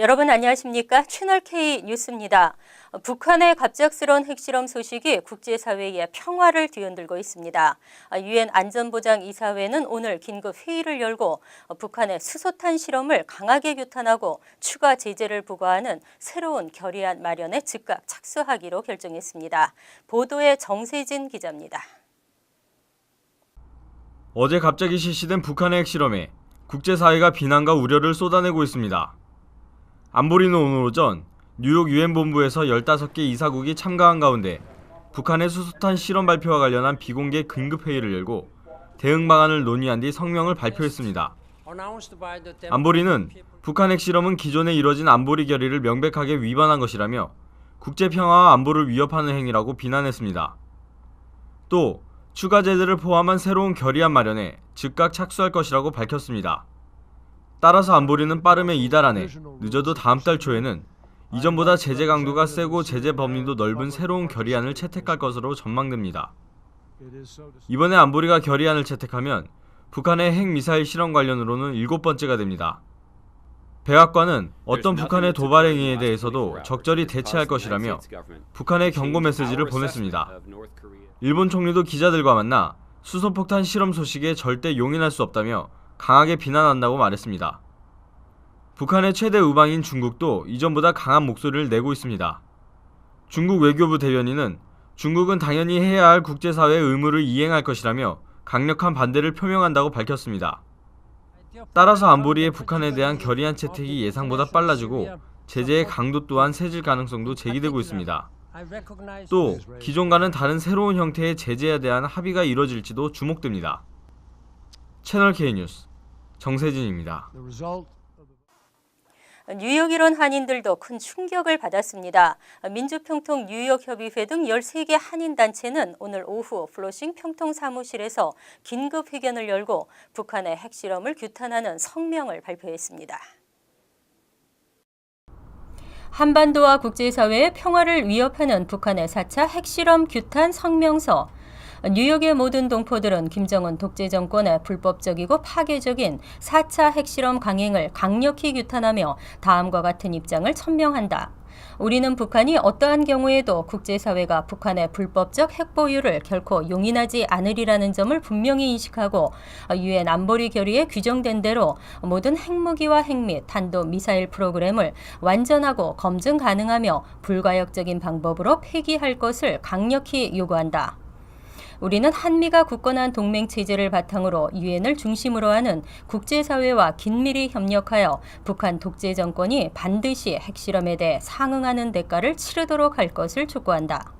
여러분 안녕하십니까? 채널K 뉴스입니다. 북한의 갑작스러운 핵실험 소식이 국제사회의 평화를 뒤흔들고 있습니다. 유엔 안전보장이사회는 오늘 긴급 회의를 열고 북한의 수소탄 실험을 강하게 규탄하고 추가 제재를 부과하는 새로운 결의안 마련에 즉각 착수하기로 결정했습니다. 보도에 정세진 기자입니다. 어제 갑자기 실시된 북한의 핵실험에 국제사회가 비난과 우려를 쏟아내고 있습니다. 안보리는 오늘 오전 뉴욕 유엔 본부에서 15개 이사국이 참가한 가운데 북한의 수소탄 실험 발표와 관련한 비공개 긴급회의를 열고 대응 방안을 논의한 뒤 성명을 발표했습니다. 안보리는 북한 핵실험은 기존에 이뤄진 안보리 결의를 명백하게 위반한 것이라며 국제평화와 안보를 위협하는 행위라고 비난했습니다. 또 추가 제재를 포함한 새로운 결의안 마련에 즉각 착수할 것이라고 밝혔습니다. 따라서 안보리는 빠르면 이달 안에, 늦어도 다음 달 초에는 이전보다 제재 강도가 세고 제재 범위도 넓은 새로운 결의안을 채택할 것으로 전망됩니다. 이번에 안보리가 결의안을 채택하면 북한의 핵미사일 실험 관련으로는 7번째가 됩니다. 백악관은 어떤 북한의 도발 행위에 대해서도 적절히 대처할 것이라며 북한의 경고 메시지를 보냈습니다. 일본 총리도 기자들과 만나 수소폭탄 실험 소식에 절대 용인할 수 없다며 강하게 비난한다고 말했습니다. 북한의 최대 우방인 중국도 이전보다 강한 목소리를 내고 있습니다. 중국 외교부 대변인은 중국은 당연히 해야 할 국제사회의 의무를 이행할 것이라며 강력한 반대를 표명한다고 밝혔습니다. 따라서 안보리의 북한에 대한 결의안 채택이 예상보다 빨라지고 제재의 강도 또한 세질 가능성도 제기되고 있습니다. 또 기존과는 다른 새로운 형태의 제재에 대한 합의가 이뤄질지도 주목됩니다. 채널K 뉴스 정세진입니다. 뉴욕 일원 한인들도 큰 충격을 받았습니다. 민주평통 뉴욕협의회 등 13개 한인단체는 오늘 오후 플로싱 평통 사무실에서 긴급 회견을 열고 북한의 핵실험을 규탄하는 성명을 발표했습니다. 한반도와 국제사회의 평화를 위협하는 북한의 4차 핵실험 규탄 성명서. 뉴욕의 모든 동포들은 김정은 독재정권의 불법적이고 파괴적인 4차 핵실험 강행을 강력히 규탄하며 다음과 같은 입장을 천명한다. 우리는 북한이 어떠한 경우에도 국제사회가 북한의 불법적 핵보유를 결코 용인하지 않으리라는 점을 분명히 인식하고 유엔 안보리 결의에 규정된 대로 모든 핵무기와 핵 및 탄도미사일 프로그램을 완전하고 검증 가능하며 불가역적인 방법으로 폐기할 것을 강력히 요구한다. 우리는 한미가 굳건한 동맹체제를 바탕으로 유엔을 중심으로 하는 국제사회와 긴밀히 협력하여 북한 독재 정권이 반드시 핵실험에 대해 상응하는 대가를 치르도록 할 것을 촉구한다.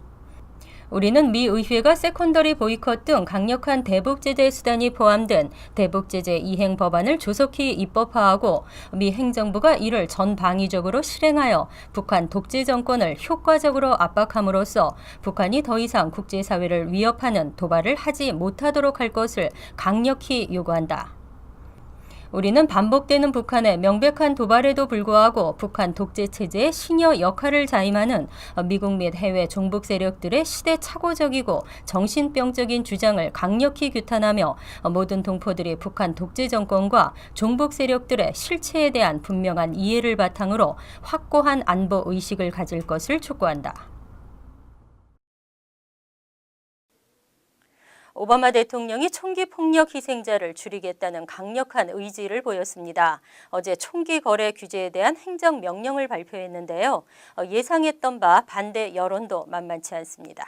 우리는 미 의회가 세컨더리 보이콧 등 강력한 대북제재 수단이 포함된 대북제재 이행 법안을 조속히 입법화하고 미 행정부가 이를 전방위적으로 실행하여 북한 독재 정권을 효과적으로 압박함으로써 북한이 더 이상 국제사회를 위협하는 도발을 하지 못하도록 할 것을 강력히 요구한다. 우리는 반복되는 북한의 명백한 도발에도 불구하고 북한 독재체제의 신여 역할을 자임하는 미국 및 해외 종북 세력들의 시대착오적이고 정신병적인 주장을 강력히 규탄하며 모든 동포들이 북한 독재 정권과 종북 세력들의 실체에 대한 분명한 이해를 바탕으로 확고한 안보 의식을 가질 것을 촉구한다. 오바마 대통령이 총기 폭력 희생자를 줄이겠다는 강력한 의지를 보였습니다. 어제 총기 거래 규제에 대한 행정명령을 발표했는데요. 예상했던 바 반대 여론도 만만치 않습니다.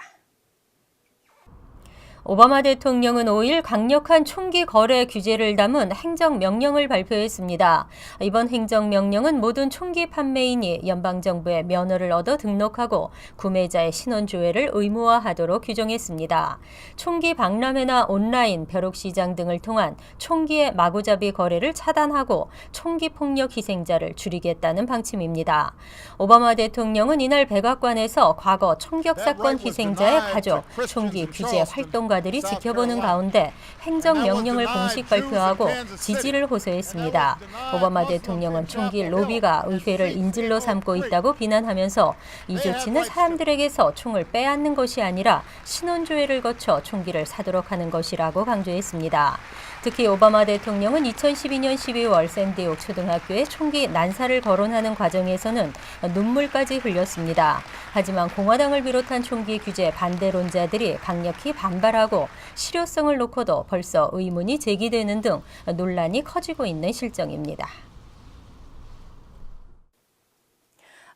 오바마 대통령은 5일 강력한 총기 거래 규제를 담은 행정명령을 발표했습니다. 이번 행정명령은 모든 총기 판매인이 연방정부의 면허를 얻어 등록하고 구매자의 신원조회를 의무화하도록 규정했습니다. 총기 박람회나 온라인 벼룩시장 등을 통한 총기의 마구잡이 거래를 차단하고 총기 폭력 희생자를 줄이겠다는 방침입니다. 오바마 대통령은 이날 백악관에서 과거 총격 사건 희생자의 가족, 총기 규제 활동 전문가들이 지켜보는 가운데 행정명령을 공식 발표하고 지지를 호소했습니다. 오바마 대통령은 총기 로비가 의회를 인질로 삼고 있다고 비난하면서 이 조치는 사람들에게서 총을 빼앗는 것이 아니라 신원조회를 거쳐 총기를 사도록 하는 것이라고 강조했습니다. 특히 오바마 대통령은 2012년 12월 샌디옥 초등학교에 총기 난사를 거론하는 과정에서는 눈물까지 흘렸습니다. 하지만 공화당을 비롯한 총기 규제 반대론자들이 강력히 반발하고 실효성을 놓고도 벌써 의문이 제기되는 등 논란이 커지고 있는 실정입니다.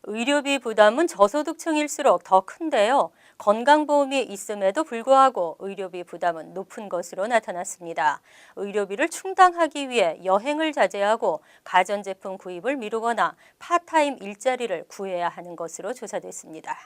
의료비 부담은 저소득층일수록 더 큰데요. 건강보험이 있음에도 불구하고 의료비 부담은 높은 것으로 나타났습니다. 의료비를 충당하기 위해 여행을 자제하고 가전제품 구입을 미루거나 파타임 일자리를 구해야 하는 것으로 조사됐습니다.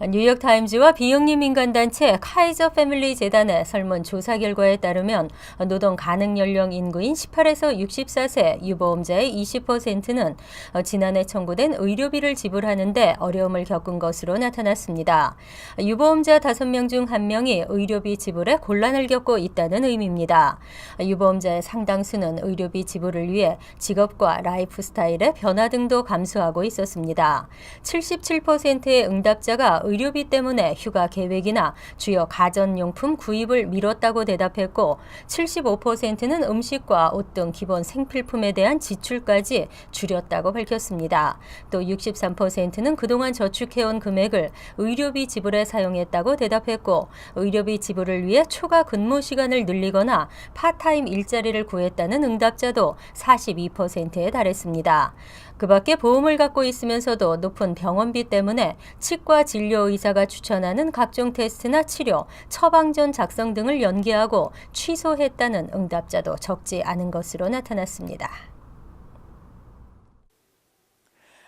뉴욕타임즈와 비영리 민간단체 카이저 패밀리 재단의 설문조사 결과에 따르면 노동 가능 연령 인구인 18에서 64세 유보험자의 20%는 지난해 청구된 의료비를 지불하는데 어려움을 겪은 것으로 나타났습니다. 유보험자 5명 중 1명이 의료비 지불에 곤란을 겪고 있다는 의미입니다. 유보험자의 상당수는 의료비 지불을 위해 직업과 라이프 스타일의 변화 등도 감수하고 있었습니다. 77%의 응답자가 의료비 때문에 휴가 계획이나 주요 가전용품 구입을 미뤘다고 대답했고 75%는 음식과 옷 등 기본 생필품에 대한 지출까지 줄였다고 밝혔습니다. 또 63%는 그동안 저축해온 금액을 의료비 지불에 사용했다고 대답했고 의료비 지불을 위해 초과 근무 시간을 늘리거나 파타임 일자리를 구했다는 응답자도 42%에 달했습니다. 그 밖에 보험을 갖고 있으면서도 높은 병원비 때문에 치과 진료 의사가 추천하는 각종 테스트나 치료, 처방전 작성 등을 연기하고 취소했다는 응답자도 적지 않은 것으로 나타났습니다.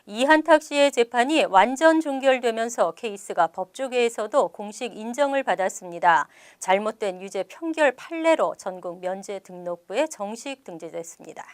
이한탁 씨의 재판이 완전 종결되면서 케이스가 법조계에서도 공식 인정을 받았습니다. 잘못된 유죄 판결 판례로 전국 면죄 등록부에 정식 등재됐습니다.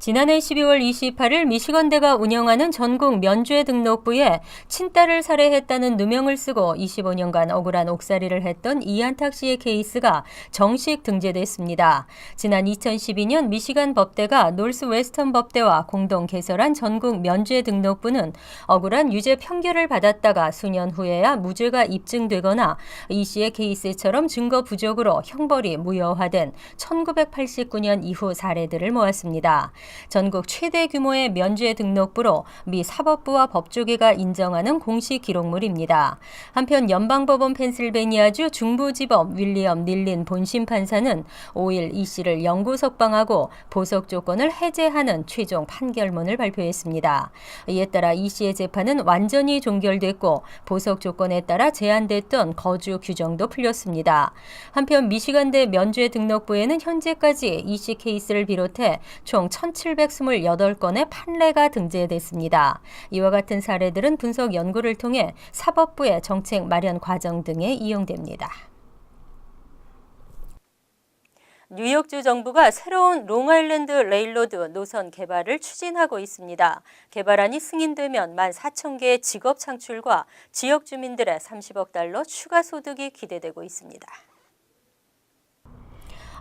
지난해 12월 28일 미시건대가 운영하는 전국 면죄 등록부에 친딸을 살해했다는 누명을 쓰고 25년간 억울한 옥살이를 했던 이한탁 씨의 케이스가 정식 등재됐습니다. 지난 2012년 미시간 법대가 노스웨스턴 법대와 공동 개설한 전국 면죄 등록부는 억울한 유죄 판결을 받았다가 수년 후에야 무죄가 입증되거나 이 씨의 케이스처럼 증거 부족으로 형벌이 무효화된 1989년 이후 사례들을 모았습니다. 전국 최대 규모의 면죄 등록부로 미 사법부와 법조계가 인정하는 공식 기록물입니다. 한편 연방법원 펜실베니아주 중부지법 윌리엄 닐린 본심 판사는 5일 이 씨를 영구 석방하고 보석 조건을 해제하는 최종 판결문을 발표했습니다. 이에 따라 이 씨의 재판은 완전히 종결됐고 보석 조건에 따라 제한됐던 거주 규정도 풀렸습니다. 한편 미시간대 면죄 등록부에는 현재까지 이 씨 케이스를 비롯해 총 1,728건의 판례가 등재됐습니다. 이와 같은 사례들은 분석 연구를 통해 사법부의 정책 마련 과정 등에 이용됩니다. 뉴욕주 정부가 새로운 롱아일랜드 레일로드 노선 개발을 추진하고 있습니다. 개발안이 승인되면 14,000개의 직업 창출과 지역 주민들의 30억 달러 추가 소득이 기대되고 있습니다.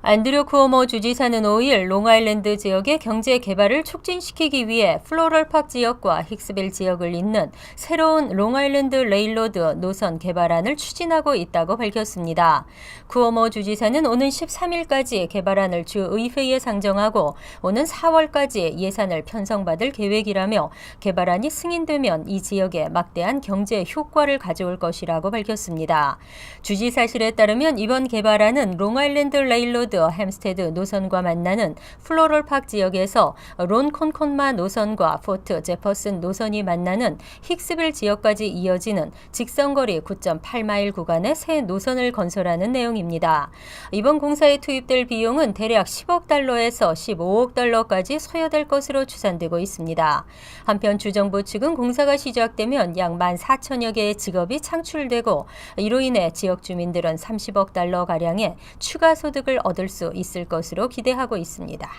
안드류 쿠오모 주지사는 5일 롱아일랜드 지역의 경제 개발을 촉진시키기 위해 플로럴팍 지역과 힉스빌 지역을 잇는 새로운 롱아일랜드 레일로드 노선 개발안을 추진하고 있다고 밝혔습니다. 쿠오모 주지사는 오는 13일까지 개발안을 주의회에 상정하고 오는 4월까지 예산을 편성받을 계획이라며 개발안이 승인되면 이 지역에 막대한 경제 효과를 가져올 것이라고 밝혔습니다. 주지사실에 따르면 이번 개발안은 롱아일랜드 레일로드 햄스테드 노선과 만나는 플로럴팍 지역에서 론콘콘마 노선과 포트 제퍼슨 노선이 만나는 힉스빌 지역까지 이어지는 직선거리 9.8마일 구간의 새 노선을 건설하는 내용입니다. 이번 공사에 투입될 비용은 대략 10억 달러에서 15억 달러까지 소요될 것으로 추산되고 있습니다. 한편 주정부 측은 공사가 시작되면 약 14,000여 개의 직업이 창출되고 이로 인해 지역 주민들은 30억 달러가량의 추가 소득을 얻을 수 있을 것으로 기대하고 있습니다.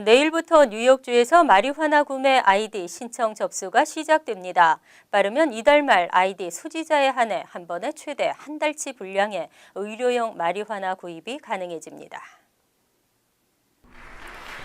내일부터 뉴욕주에서 마리화나 구매 아이디 신청 접수가 시작됩니다. 빠르면 이달 말 아이디 소지자에 한해 한 번에 최대 한 달치 분량의 의료용 마리화나 구입이 가능해집니다.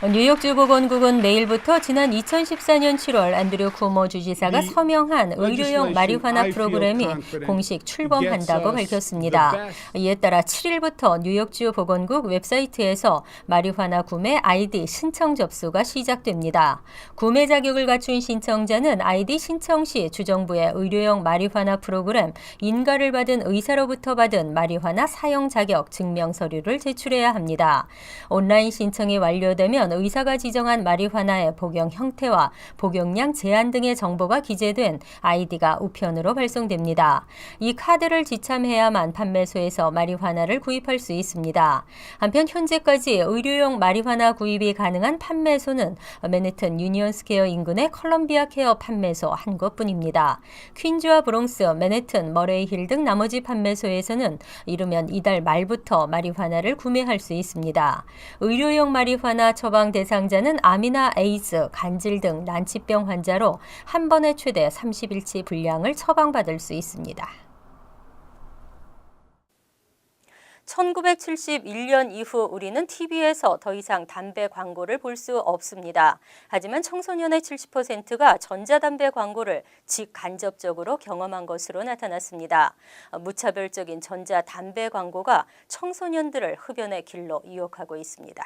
뉴욕주 보건국은 내일부터 지난 2014년 7월 앤드류 쿠오모 주지사가 서명한 의료용 마리화나 프로그램이 공식 출범한다고 밝혔습니다. 이에 따라 7일부터 뉴욕주 보건국 웹사이트에서 마리화나 구매 아이디 신청 접수가 시작됩니다. 구매 자격을 갖춘 신청자는 아이디 신청 시 주정부의 의료용 마리화나 프로그램 인가를 받은 의사로부터 받은 마리화나 사용 자격 증명 서류를 제출해야 합니다. 온라인 신청이 완료되면 의사가 지정한 마리화나의 복용 형태와 복용량 제한 등의 정보가 기재된 아이디가 우편으로 발송됩니다. 이 카드를 지참해야만 판매소에서 마리화나를 구입할 수 있습니다. 한편 현재까지 의료용 마리화나 구입이 가능한 판매소는 맨해튼 유니온 스퀘어 인근의 컬럼비아 케어 판매소 한 곳뿐입니다. 퀸즈와 브롱스, 맨해튼, 머레이 힐 등 나머지 판매소에서는 이르면 이달 말부터 마리화나를 구매할 수 있습니다. 의료용 마리화나 처방 대상자는 암이나 에이즈, 간질 등 난치병 환자로 한 번에 최대 30일치 분량을 처방받을 수 있습니다. 1971년 이후 우리는 TV에서 더 이상 담배 광고를 볼 수 없습니다. 하지만 청소년의 70%가 전자담배 광고를 직간접적으로 경험한 것으로 나타났습니다. 무차별적인 전자담배 광고가 청소년들을 흡연의 길로 유혹하고 있습니다.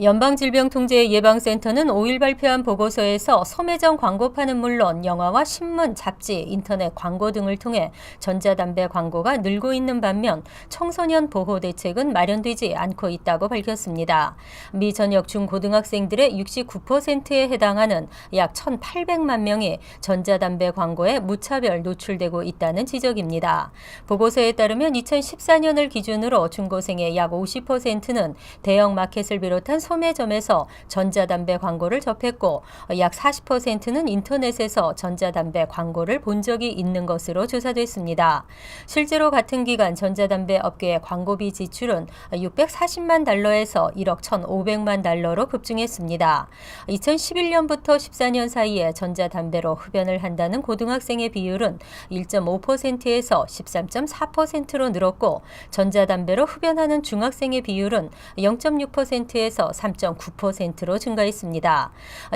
연방질병통제예방센터는 5일 발표한 보고서에서 소매점 광고판은 물론 영화와 신문, 잡지, 인터넷 광고 등을 통해 전자담배 광고가 늘고 있는 반면 청소년 보호 대책은 마련되지 않고 있다고 밝혔습니다. 미 전역 중고등학생들의 69%에 해당하는 약 1,800만 명이 전자담배 광고에 무차별 노출되고 있다는 지적입니다. 보고서에 따르면 2014년을 기준으로 중고생의 약 50%는 대형 마켓을 비롯한 소매점에서 전자담배 광고를 접했고 약 40%는 인터넷에서 전자담배 광고를 본 적이 있는 것으로 조사됐습니다. 실제로 같은 기간 전자담배 업계의 광고비 지출은 640만 달러에서 1억 1,500만 달러로 급증했습니다. 2011년부터 14년 사이에 전자담배로 흡연을 한다는 고등학생의 비율은 1.5%에서 13.4%로 늘었고 전자담배로 흡연하는 중학생의 비율은 0.6%에서 3.9%로 증가했습니다.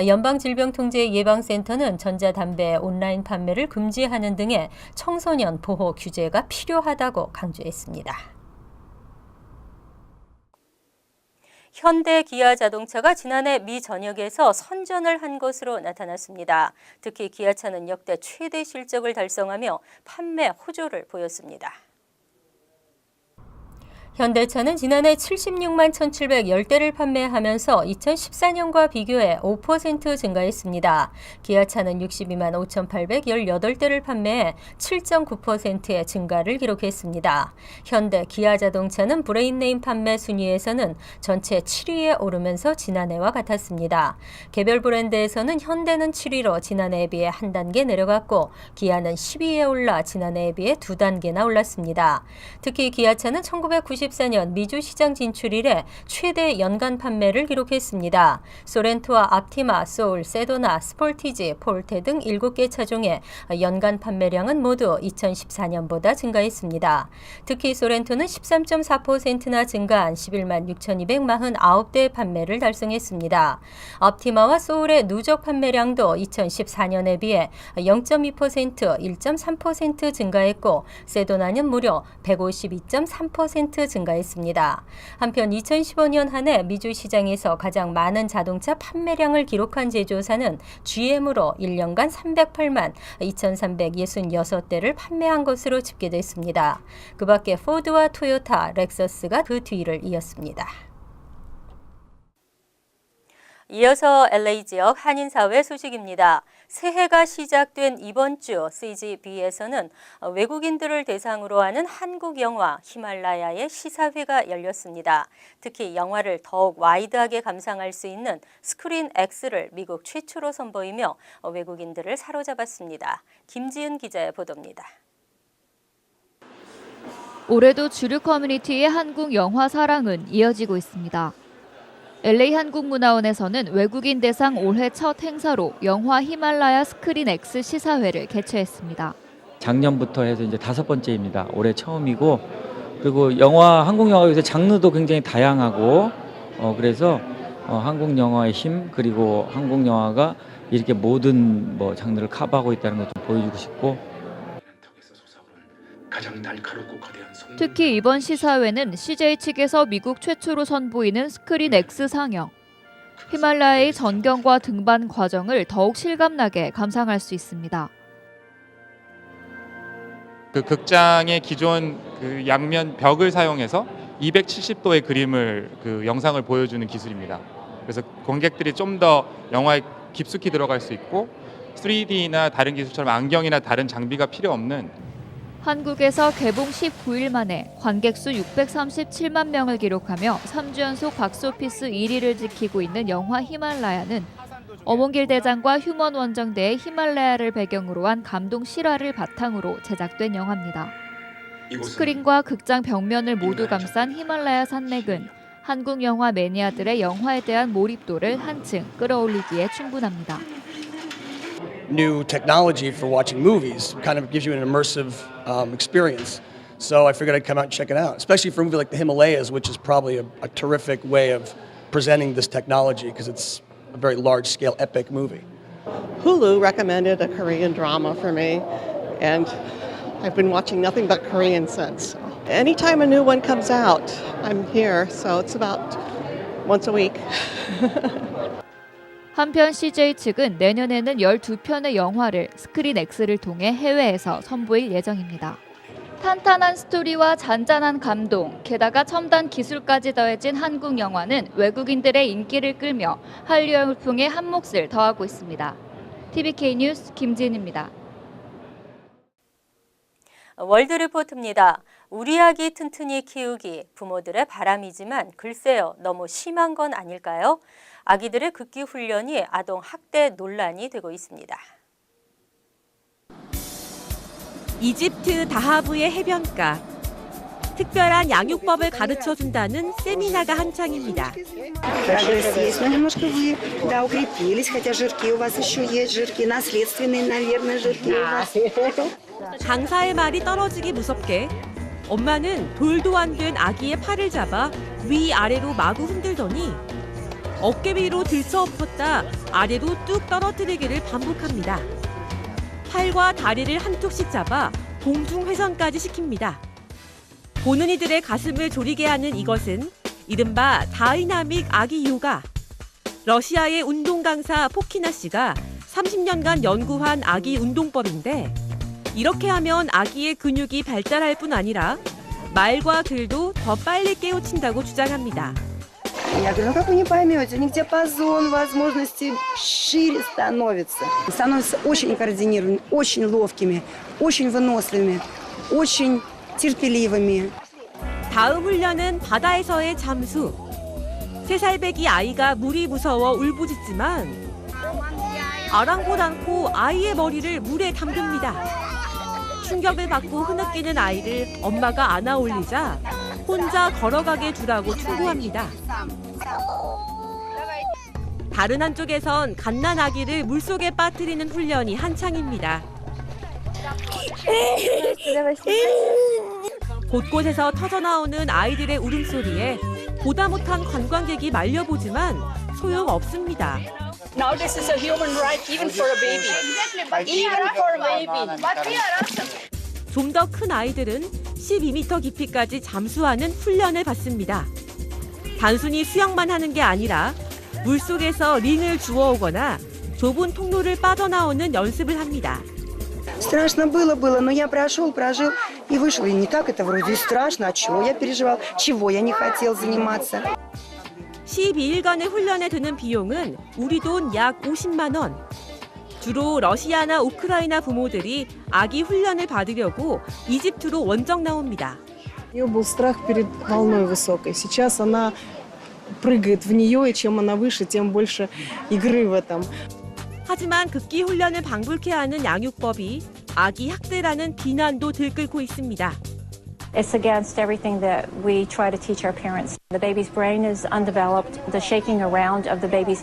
연방질병통제예방센터는 전자담배의 온라인 판매를 금지하는 등의 청소년 보호 규제가 필요하다고 강조했습니다. 현대 기아 자동차가 지난해 미 전역에서 선전을 한 것으로 나타났습니다. 특히 기아차는 역대 최대 실적을 달성하며 판매 호조를 보였습니다. 현대차는 지난해 76만 1,710대를 판매하면서 2014년과 비교해 5% 증가했습니다. 기아차는 62만 5,818대를 판매해 7.9%의 증가를 기록했습니다. 현대 기아자동차는 브레인네임 판매 순위에서는 전체 7위에 오르면서 지난해와 같았습니다. 개별 브랜드에서는 현대는 7위로 지난해에 비해 한 단계 내려갔고 기아는 10위에 올라 지난해에 비해 2단계나 올랐습니다. 특히 기아차는 1994년 미주 시장 진출 이래 최대 연간 판매를 기록했습니다. 소렌토와 앞티마, 소울, 세도나, 스포티지, 폴테 등 7개 차종의 연간 판매량은 모두 2014년보다 증가했습니다. 특히 소렌토는 13.4%나 증가한 11만 6,249대의 판매를 달성했습니다. 앞티마와 소울의 누적 판매량도 2014년에 비해 0.2%, 1.3% 증가했고 세도나는 무려 152.3% 증가했습니다. 한편 2015년 한 해 미주 시장에서 가장 많은 자동차 판매량을 기록한 제조사는 GM으로 1년간 308만 2,366대를 판매한 것으로 집계됐습니다. 그 밖에 포드와 토요타, 렉서스가 그 뒤를 이었습니다. 이어서 LA 지역 한인사회 소식입니다. 새해가 시작된 이번 주 CGV에서는 외국인들을 대상으로 하는 한국 영화 히말라야의 시사회가 열렸습니다. 특히 영화를 더욱 와이드하게 감상할 수 있는 스크린 X를 미국 최초로 선보이며 외국인들을 사로잡았습니다. 김지은 기자의 보도입니다. 올해도 주류 커뮤니티의 한국 영화 사랑은 이어지고 있습니다. LA 한국문화원에서는 외국인 대상 올해 첫 행사로 영화 히말라야 스크린 X 시사회를 개최했습니다. 작년부터 해서 이제 5번째입니다. 올해 처음이고, 그리고 한국 영화가 요새 장르도 굉장히 다양하고, 그래서 한국 영화의 힘, 그리고 한국 영화가 이렇게 모든 장르를 커버하고 있다는 것 좀 보여주고 싶고. 특히 이번 시사회는 CJ 측에서 미국 최초로 선보이는 스크린 X 상영, 히말라야의 전경과 등반 과정을 더욱 실감나게 감상할 수 있습니다. 그 극장의 기존 그 양면 벽을 사용해서 270도의 그림을 그 영상을 보여주는 기술입니다. 그래서 관객들이 좀 더 영화에 깊숙이 들어갈 수 있고 3D나 다른 기술처럼 안경이나 다른 장비가 필요 없는. 한국에서 개봉 19일 만에 관객 수 637만 명을 기록하며 3주 연속 박스오피스 1위를 지키고 있는 영화 히말라야는 어몽길 대장과 휴먼 원정대의 히말라야를 배경으로 한 감동 실화를 바탕으로 제작된 영화입니다. 스크린과 극장 벽면을 모두 감싼 히말라야 산맥은 한국 영화 매니아들의 영화에 대한 몰입도를 한층 끌어올리기에 충분합니다. New technology for watching movies kind of gives you an immersive experience. So I figured I'd come out and check it out, especially for a movie like the Himalayas, which is probably a terrific way of presenting this technology because it's a very large-scale epic movie. Hulu recommended a Korean drama for me, and I've been watching nothing but Korean since. Anytime a new one comes out, I'm here, so it's about once a week. 한편 CJ 측은 내년에는 12편의 영화를 스크린 X를 통해 해외에서 선보일 예정입니다. 탄탄한 스토리와 잔잔한 감동, 게다가 첨단 기술까지 더해진 한국 영화는 외국인들의 인기를 끌며 한류 열풍에 한 몫을 더하고 있습니다. TVK 뉴스 김지은입니다. 월드리포트입니다. 우리 아기 튼튼히 키우기, 부모들의 바람이지만 글쎄요, 너무 심한 건 아닐까요? 아기들의 극기 훈련이 아동 학대 논란이 되고 있습니다. 이집트 다하브의 해변가. 특별한 양육법을 가르쳐준다는 세미나가 한창입니다. 강사의 말이 떨어지기 무섭게 엄마는 돌도 안 된 아기의 팔을 잡아 위아래로 마구 흔들더니 어깨 위로 들쳐 엎었다 아래로 뚝 떨어뜨리기를 반복합니다. 팔과 다리를 한쪽씩 잡아 공중 회전까지 시킵니다. 보는 이들의 가슴을 졸이게 하는 이것은 이른바 다이나믹 아기 요가. 러시아의 운동 강사 포키나 씨가 30년간 연구한 아기 운동법인데 이렇게 하면 아기의 근육이 발달할 뿐 아니라 말과 글도 더 빨리 깨우친다고 주장합니다. Я говорю, ну как вы не поймете, у них диапазон возможностей шире становится. Становятся очень координированными, очень ловкими, очень выносливыми, очень терпеливыми. 다음 훈련은 바다에서의 잠수. 3살배기 아이가 물이 무서워 울부짖지만 아랑곳 않고 아이의 머리를 물에 담깁니다. 충격을 받고 흐느끼는 아이를 엄마가 안아 올리자 혼자 걸어가게 두라고 충고합니다. 다른 한쪽에선 갓난 아기를 물속에 빠뜨리는 훈련이 한창입니다. 곳곳에서 터져나오는 아이들의 울음소리에 보다 못한 관광객이 말려보지만 소용없습니다. Now this is a human right even for a baby. Even for a baby. 좀 더 큰 아이들은 12m 깊이까지 잠수하는 훈련을 받습니다. 단순히 수영만 하는 게 아니라 물속에서 링을 주워오거나 좁은 통로를 빠져나오는 연습을 합니다. Страшно было, но я прожил и вышел. И не так это вроде и страшно, а чего я переживал, чего я не хотел заниматься. 12일간의 훈련에 드는 비용은 우리 돈 약 50만 원. 주로 러시아나 우크라이나 부모들이 아기 훈련을 받으려고 이집트로 원정 나옵니다. У нее был страх перед волной высокой. Сейчас она прыгает в нее, и чем она выше, тем больше игры в этом. 하지만 극기 훈련을 방불케 하는 양육법이 아기 학대라는 비난도 들끓고 있습니다. It's against everything that we try to teach our parents. The baby's brain is undeveloped, the shaking around of the baby's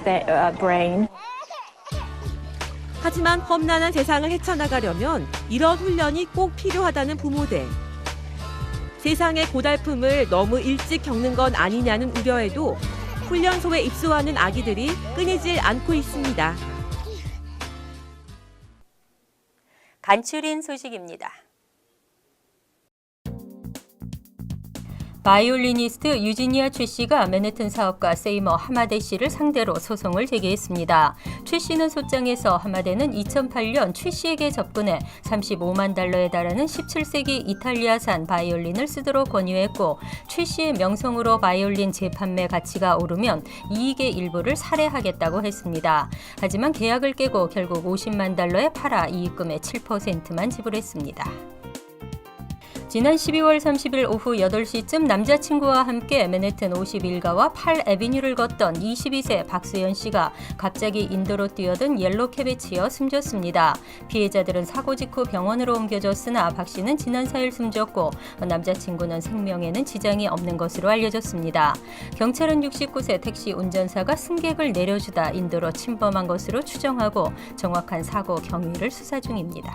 brain. 하지만 험난한 세상을 헤쳐나가려면 이런 훈련이 꼭 필요하다는 부모들. 세상의 고달픔을 너무 일찍 겪는 건 아니냐는 우려에도 훈련소에 입소하는 아기들이 끊이질 않고 있습니다. 간추린 소식입니다. 바이올리니스트 유지니아 최 씨가 맨해튼 사업가 세이머 하마데 씨를 상대로 소송을 제기했습니다. 최 씨는 소장에서 하마데는 2008년 최 씨에게 접근해 35만 달러에 달하는 17세기 이탈리아산 바이올린을 쓰도록 권유했고 최 씨의 명성으로 바이올린 재판매 가치가 오르면 이익의 일부를 살해하겠다고 했습니다. 하지만 계약을 깨고 결국 50만 달러에 팔아 이익금의 7%만 지불했습니다. 지난 12월 30일 오후 8시쯤 남자친구와 함께 맨해튼 51가와 8애비뉴를 걷던 22세 박수연 씨가 갑자기 인도로 뛰어든 옐로캡에 치여 숨졌습니다. 피해자들은 사고 직후 병원으로 옮겨졌으나 박 씨는 지난 4일 숨졌고 남자친구는 생명에는 지장이 없는 것으로 알려졌습니다. 경찰은 69세 택시 운전사가 승객을 내려주다 인도로 침범한 것으로 추정하고 정확한 사고 경위를 수사 중입니다.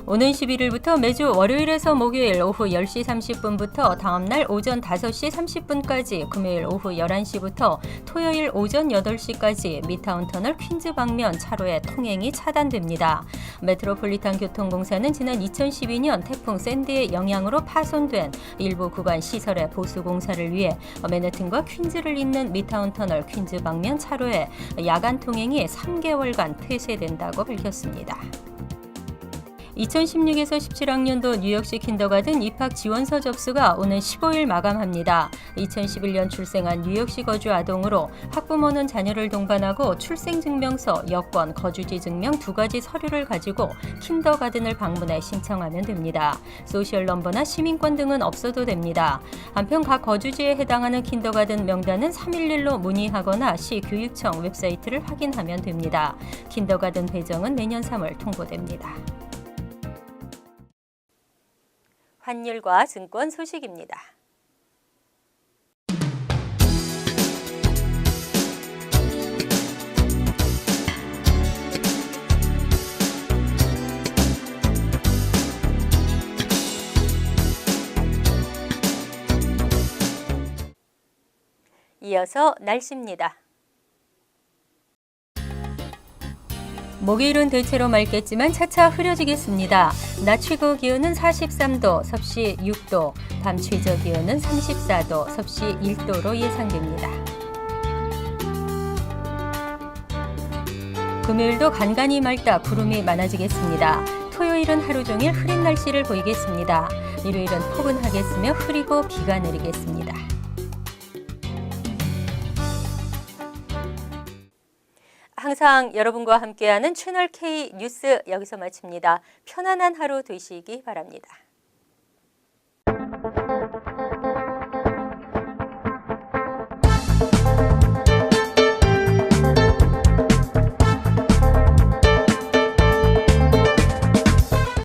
오는 11일부터 매주 월요일에서 목요일 오후 10시 30분부터 다음날 오전 5시 30분까지 금요일 오후 11시부터 토요일 오전 8시까지 미타운 터널 퀸즈 방면 차로의 통행이 차단됩니다. 메트로폴리탄 교통공사는 지난 2012년 태풍 샌디의 영향으로 파손된 일부 구간 시설의 보수 공사를 위해 맨해튼과 퀸즈를 잇는 미타운 터널 퀸즈 방면 차로에 야간 통행이 3개월간 폐쇄된다고 밝혔습니다. 2016에서 17학년도 뉴욕시 킨더가든 입학 지원서 접수가 오는 15일 마감합니다. 2011년 출생한 뉴욕시 거주 아동으로 학부모는 자녀를 동반하고 출생증명서, 여권, 거주지 증명 2가지 서류를 가지고 킨더가든을 방문해 신청하면 됩니다. 소셜 넘버나 시민권 등은 없어도 됩니다. 한편 각 거주지에 해당하는 킨더가든 명단은 311로 문의하거나 시 교육청 웹사이트를 확인하면 됩니다. 킨더가든 배정은 내년 3월 통보됩니다. 환율과 증권 소식입니다. 이어서 날씨입니다. 목요일은 대체로 맑겠지만 차차 흐려지겠습니다. 낮 최고 기온은 43도, 섭씨 6도, 밤 최저 기온은 34도, 섭씨 1도로 예상됩니다. 금요일도 간간히 맑다 구름이 많아지겠습니다. 토요일은 하루 종일 흐린 날씨를 보이겠습니다. 일요일은 포근하겠으며 흐리고 비가 내리겠습니다. 항상 여러분과 함께하는 채널 K 뉴스 여기서 마칩니다. 편안한 하루 되시기 바랍니다.